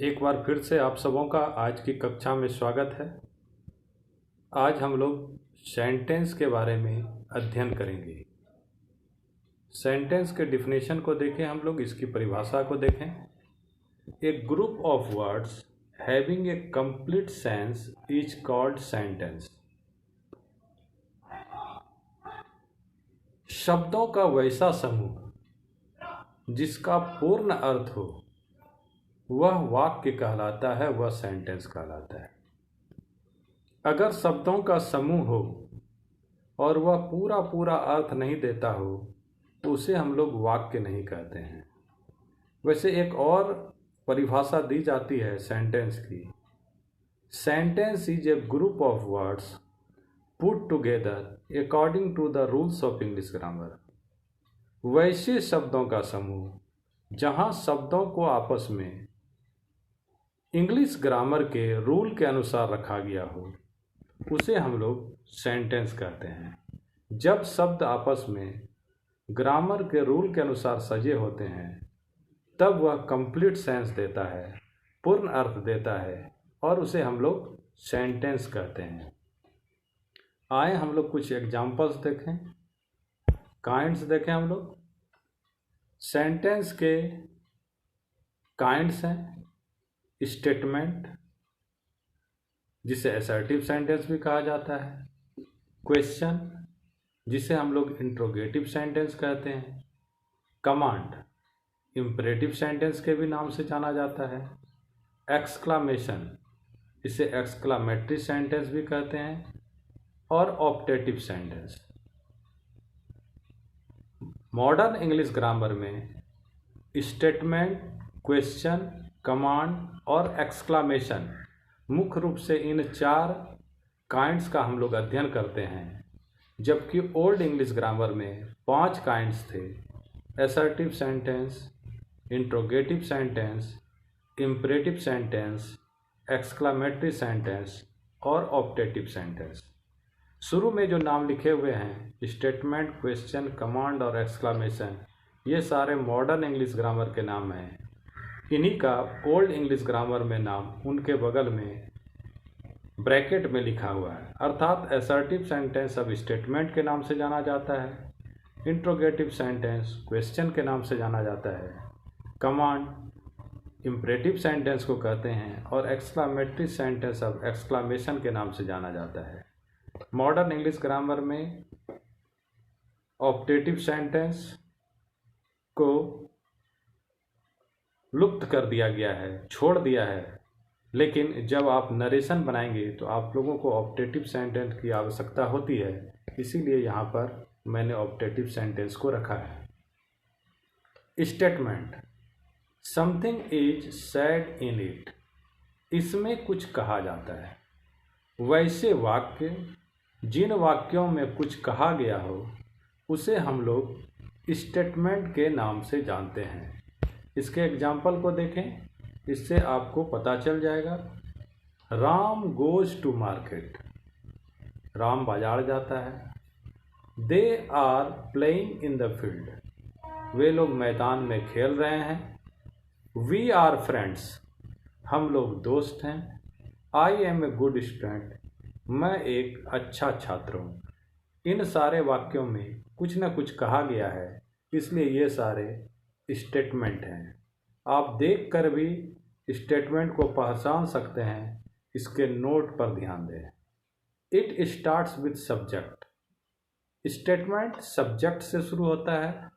एक बार फिर से आप सबों का आज की कक्षा में स्वागत है। आज हम लोग सेंटेंस के बारे में अध्ययन करेंगे। सेंटेंस के डिफिनेशन को देखें, हम लोग इसकी परिभाषा को देखें। A group of words having a complete sense is called sentence. शब्दों का वैसा समूह जिसका पूर्ण अर्थ हो वह वाक्य कहलाता है, वह सेंटेंस कहलाता है। अगर शब्दों का समूह हो और वह पूरा पूरा अर्थ नहीं देता हो तो उसे हम लोग वाक्य नहीं कहते हैं। वैसे एक और परिभाषा दी जाती है सेंटेंस की। Sentence is a group of words put together according to the rules of English grammar. वैसे शब्दों का समूह जहां शब्दों को आपस में इंग्लिश ग्रामर के रूल के अनुसार रखा गया हो उसे हम लोग सेंटेंस कहते हैं। जब शब्द आपस में ग्रामर के रूल के अनुसार सजे होते हैं तब वह कंप्लीट सेंस देता है, पूर्ण अर्थ देता है और उसे हम लोग सेंटेंस कहते हैं। आए हम लोग कुछ एग्जाम्पल्स देखें, काइंड्स देखें। हम लोग सेंटेंस के काइंड्स हैं। स्टेटमेंट, जिसे असर्टिव सेंटेंस भी कहा जाता है। क्वेश्चन, जिसे हम लोग इंट्रोगेटिव सेंटेंस कहते हैं। कमांड, इंपरेटिव सेंटेंस के भी नाम से जाना जाता है। एक्सक्लामेशन, इसे एक्सक्लामेटरी सेंटेंस भी कहते हैं। और optative sentence. Modern English grammar में स्टेटमेंट, क्वेश्चन, कमांड और एक्सक्लामेशन मुख्य रूप से इन 4 काइंड्स का हम लोग अध्ययन करते हैं, जबकि ओल्ड इंग्लिश ग्रामर में 5 काइंड्स थे। Assertive sentence, interrogative sentence, imperative sentence, exclamatory sentence और ऑप्टेटिव सेंटेंस। शुरू में जो नाम लिखे हुए हैं स्टेटमेंट, क्वेश्चन, कमांड और एक्सक्लामेशन, ये सारे मॉडर्न इंग्लिश ग्रामर के नाम हैं। इन्हीं का ओल्ड इंग्लिश ग्रामर में नाम उनके बगल में ब्रैकेट में लिखा हुआ है। अर्थात असर्टिव सेंटेंस अब स्टेटमेंट के नाम से जाना जाता है, इंट्रोगेटिव सेंटेंस क्वेश्चन के नाम से जाना जाता है, कमांड इंपरेटिव सेंटेंस को कहते हैं और एक्सक्लामेटरी सेंटेंस अब एक्सक्लामेशन के नाम से जाना जाता है। मॉडर्न इंग्लिश ग्रामर में ऑप्टेटिव सेंटेंस को लुप्त कर दिया गया है, छोड़ दिया है। लेकिन जब आप नरेशन बनाएंगे तो आप लोगों को ऑप्टेटिव सेंटेंस की आवश्यकता होती है, इसीलिए यहाँ पर मैंने ऑप्टेटिव सेंटेंस को रखा है। Statement, something is said in it, इसमें कुछ कहा जाता है। वैसे वाक्य, जिन वाक्यों में कुछ कहा गया हो उसे हम लोग स्टेटमेंट के नाम से जानते हैं। इसके एग्जाम्पल को देखें, इससे आपको पता चल जाएगा। Ram goes to market, Ram बाजार जाता है। They are playing in the field, वे लोग मैदान में खेल रहे हैं। वी आर फ्रेंड्स, हम लोग दोस्त हैं। I am a good student, मैं एक अच्छा छात्र हूँ। इन सारे वाक्यों में कुछ न कुछ कहा गया है, इसलिए ये सारे स्टेटमेंट हैं। आप देखकर भी स्टेटमेंट को पहचान सकते हैं, इसके नोट पर ध्यान दें। It starts with subject, statement subject से शुरू होता है।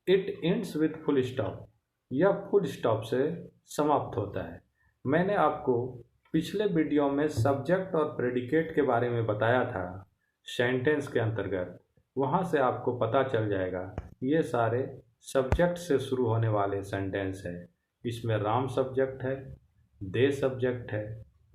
It ends with full stop, यह फुल स्टॉप से समाप्त होता है। मैंने आपको पिछले वीडियो में सब्जेक्ट और प्रेडिकेट के बारे में बताया था सेंटेंस के अंतर्गत, वहाँ से आपको पता चल जाएगा। ये सारे सब्जेक्ट से शुरू होने वाले सेंटेंस है। इसमें राम सब्जेक्ट है, दे सब्जेक्ट है,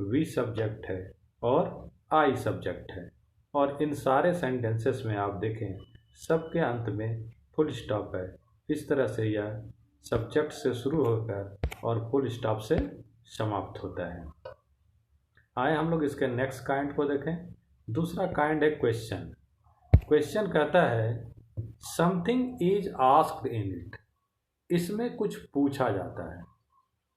वी सब्जेक्ट है और आई सब्जेक्ट है। और इन सारे सेंटेंसेस में आप देखें सबके अंत में फुल स्टॉप है। इस तरह से यह सब्जेक्ट से शुरू होकर और फुल स्टॉप से समाप्त होता है। आए हम लोग इसके नेक्स्ट काइंड को देखें। दूसरा काइंड है क्वेश्चन। क्वेश्चन कहता है something is asked in it, इसमें कुछ पूछा जाता है।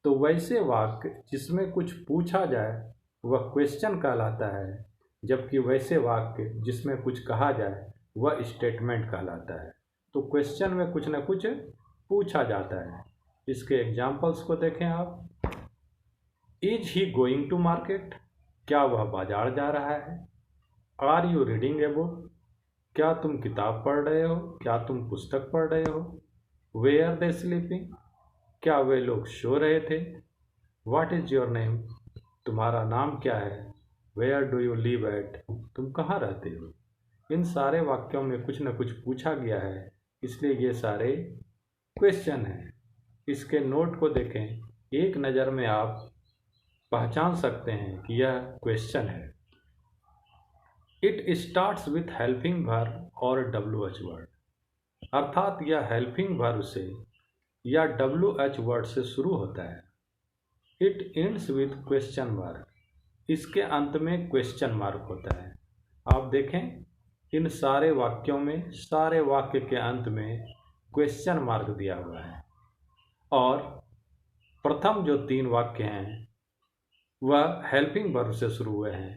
तो वैसे वाक्य जिसमें कुछ पूछा जाए वह क्वेश्चन कहलाता है, जबकि वैसे वाक्य जिसमें कुछ कहा जाए वह स्टेटमेंट कहलाता है। तो क्वेश्चन में कुछ न कुछ पूछा जाता है। इसके एग्जाम्पल्स को देखें आप। Is he going to market, क्या वह बाजार जा रहा है। Are you reading a book, क्या तुम किताब पढ़ रहे हो, क्या तुम पुस्तक पढ़ रहे हो। वेयर दे स्लीपिंग, क्या वे लोग सो रहे थे। व्हाट इज योर नेम, तुम्हारा नाम क्या है। Where do you live at, तुम कहाँ रहते हो। इन सारे वाक्यों में कुछ न कुछ पूछा गया है, इसलिए ये सारे क्वेश्चन हैं। इसके नोट को देखें, एक नज़र में आप पहचान सकते हैं कि यह क्वेश्चन है। It starts with helping verb और WH वर्ड, अर्थात यह हेल्पिंग वर्ब से या WH वर्ड से शुरू होता है। It ends with question mark, इसके अंत में क्वेश्चन मार्क होता है। आप देखें, इन सारे वाक्यों में सारे वाक्य के अंत में क्वेश्चन मार्क दिया हुआ है। और प्रथम जो 3 वाक्य हैं वह हेल्पिंग वर्ब से शुरू हुए हैं।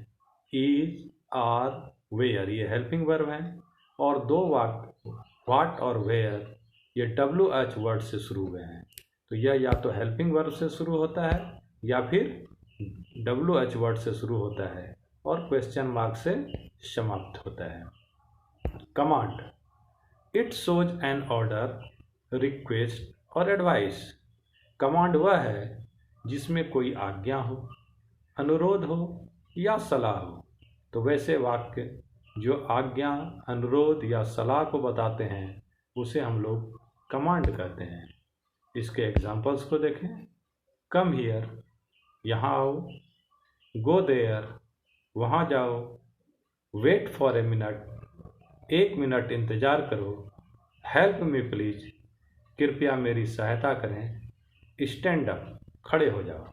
इज, आर, वेयर ये हेल्पिंग वर्ब हैं। और 2 वाक्य व्हाट और वेयर ये WH वर्ड से शुरू हुए हैं। तो यह या तो हेल्पिंग वर्ब से शुरू होता है या फिर WH वर्ड से शुरू होता है और क्वेश्चन मार्क से समाप्त होता है। Command, it shows N order, request और एडवाइस। कमांड वह है जिसमें कोई आज्ञा हो, अनुरोध हो या सलाह हो। तो वैसे वाक्य जो आज्ञा, अनुरोध या सलाह को बताते हैं उसे हम लोग कमांड कहते हैं। इसके एग्जाम्पल्स को देखें। कम हियर, यहाँ आओ। गो देयर, वहाँ जाओ। Wait for a minute, 1 minute इंतज़ार करो। हेल्प मी प्लीज, कृपया मेरी सहायता करें। स्टैंड अप, खड़े हो जाओ।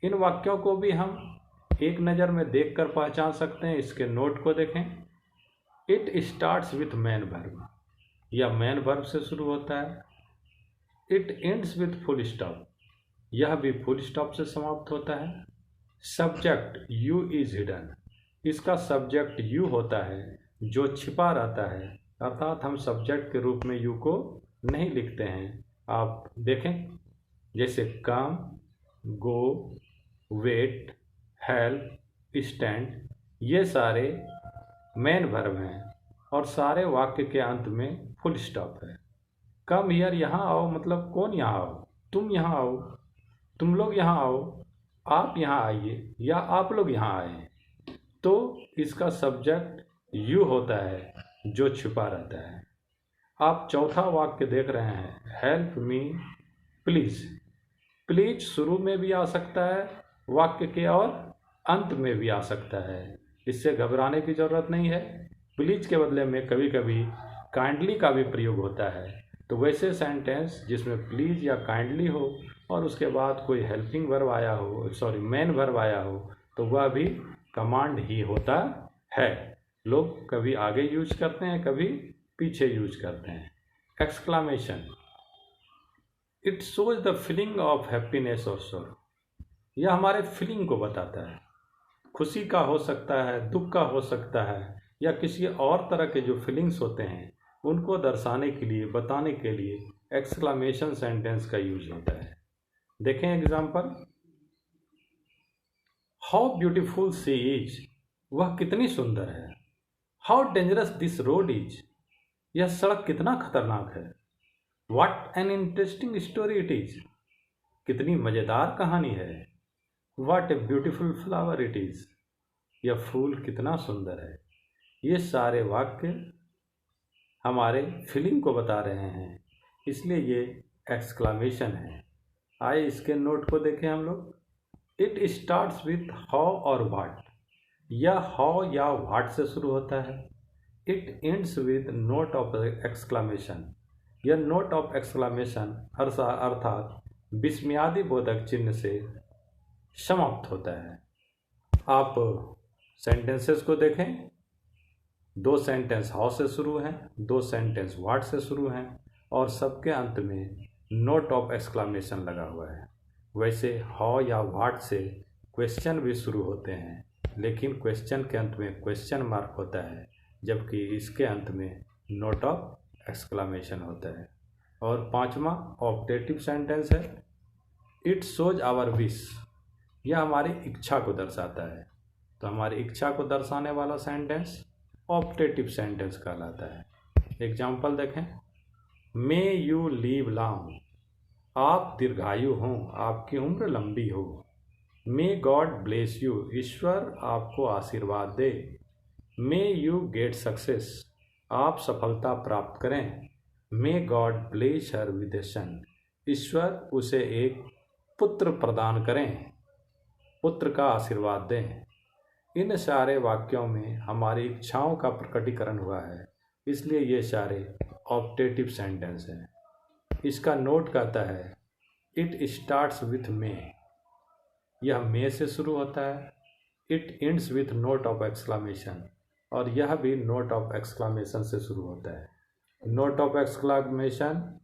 इन वाक्यों को भी हम एक नज़र में देखकर पहचान सकते हैं। इसके नोट को देखें। It starts with man verb, यह मैन वर्ब से शुरू होता है। It ends with full stop, यह भी फुल स्टॉप से समाप्त होता है। सब्जेक्ट यू इज हिडन, इसका सब्जेक्ट यू होता है जो छिपा रहता है, अर्थात हम सब्जेक्ट के रूप में यू को नहीं लिखते हैं। आप देखें, जैसे कम, गो, वेट, हेल्प, स्टैंड, ये सारे मेन वर्ब हैं और सारे वाक्य के अंत में फुल स्टॉप है। कम हियर, यहाँ आओ, मतलब कौन यहाँ आओ, तुम यहाँ आओ, तुम लोग यहाँ आओ, आप यहाँ आइए या आप लोग यहाँ आए। तो इसका सब्जेक्ट यू होता है जो छिपा रहता है। आप चौथा वाक्य देख रहे हैं, हेल्प मी प्लीज। प्लीज शुरू में भी आ सकता है वाक्य के और अंत में भी आ सकता है, इससे घबराने की ज़रूरत नहीं है। प्लीज के बदले में कभी कभी काइंडली का भी प्रयोग होता है। तो वैसे सेंटेंस जिसमें प्लीज या काइंडली हो और उसके बाद कोई हेल्पिंग वर्ब आया हो, मेन वर्ब आया हो, तो वह भी कमांड ही होता है। लोग कभी आगे यूज करते हैं, कभी पीछे यूज करते हैं। Exclamation, it shows the feeling of happiness और सॉरो, यह हमारे फीलिंग को बताता है। खुशी का हो सकता है, दुख का हो सकता है, या किसी और तरह के जो फीलिंग्स होते हैं उनको दर्शाने के लिए, बताने के लिए एक्सक्लामेशन सेंटेंस का यूज होता है। देखें example. How beautiful she is, वह कितनी सुंदर है। How dangerous this road is, यह सड़क कितना खतरनाक है। What an interesting story it is, कितनी मज़ेदार कहानी है। What a beautiful flower it is, यह फूल कितना सुंदर है। ये सारे वाक्य हमारे फीलिंग को बता रहे हैं, इसलिए ये एक्सक्लामेशन है। आइए इसके नोट को देखें हम लोग। इट स्टार्ट्स विथ हाउ और व्हाट, यह हाउ या व्हाट से शुरू होता है। It ends with note of exclamation, यह नोट ऑफ एक्सक्लामेशन अर्थात विस्मयादि बोधक चिन्ह से समाप्त होता है। आप सेंटेंसेस को देखें। 2 सेंटेंस हाउ से शुरू हैं, 2 सेंटेंस व्हाट से शुरू हैं और सबके अंत में नोट ऑफ एक्सक्लामेशन लगा हुआ है। वैसे हाउ या व्हाट से क्वेश्चन भी शुरू होते हैं, लेकिन क्वेश्चन के अंत में क्वेश्चन मार्क होता है, जबकि इसके अंत में नोट ऑफ एक्सक्लामेशन होता है। और पांचवा ऑप्टेटिव सेंटेंस है इट शोज आवर विश, यह हमारी इच्छा को दर्शाता है। तो हमारी इच्छा को दर्शाने वाला सेंटेंस ऑप्टेटिव सेंटेंस कहलाता है। एग्जाम्पल देखें, मे यू लीव लॉन्ग, आप दीर्घायु हों, आपकी उम्र लंबी हो। मे गॉड ब्लेस यू, ईश्वर आपको आशीर्वाद दे। मे यू गेट सक्सेस, आप सफलता प्राप्त करें। May God bless her with a son, ईश्वर उसे एक पुत्र प्रदान करें, पुत्र का आशीर्वाद दें। इन सारे वाक्यों में हमारी इच्छाओं का प्रकटीकरण हुआ है, इसलिए ये सारे ऑप्टेटिव सेंटेंस हैं। इसका नोट कहता है इट स्टार्ट्स विथ मे, यह मे से शुरू होता है। It ends with note of exclamation, और यह भी नोट ऑफ एक्सक्लामेशन से शुरू होता है। नोट ऑफ एक्सक्लामेशन,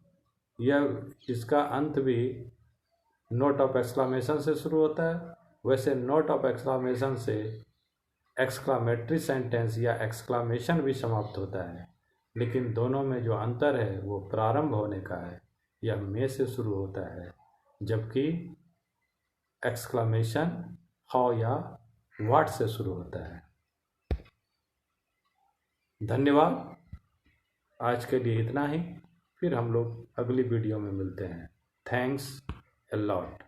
यह इसका अंत भी नोट ऑफ एक्सक्लामेशन से शुरू होता है। वैसे नोट ऑफ एक्सक्लामेशन से एक्सक्लामेटरी सेंटेंस या एक्सक्लामेशन भी समाप्त होता है, लेकिन दोनों में जो अंतर है वो प्रारंभ होने का है। यह मे से शुरू होता है, जबकि एक्सक्लामेशन हाउ या व्हाट से शुरू होता है। धन्यवाद, आज के लिए इतना ही। फिर हम लोग अगली वीडियो में मिलते हैं। Thanks a lot.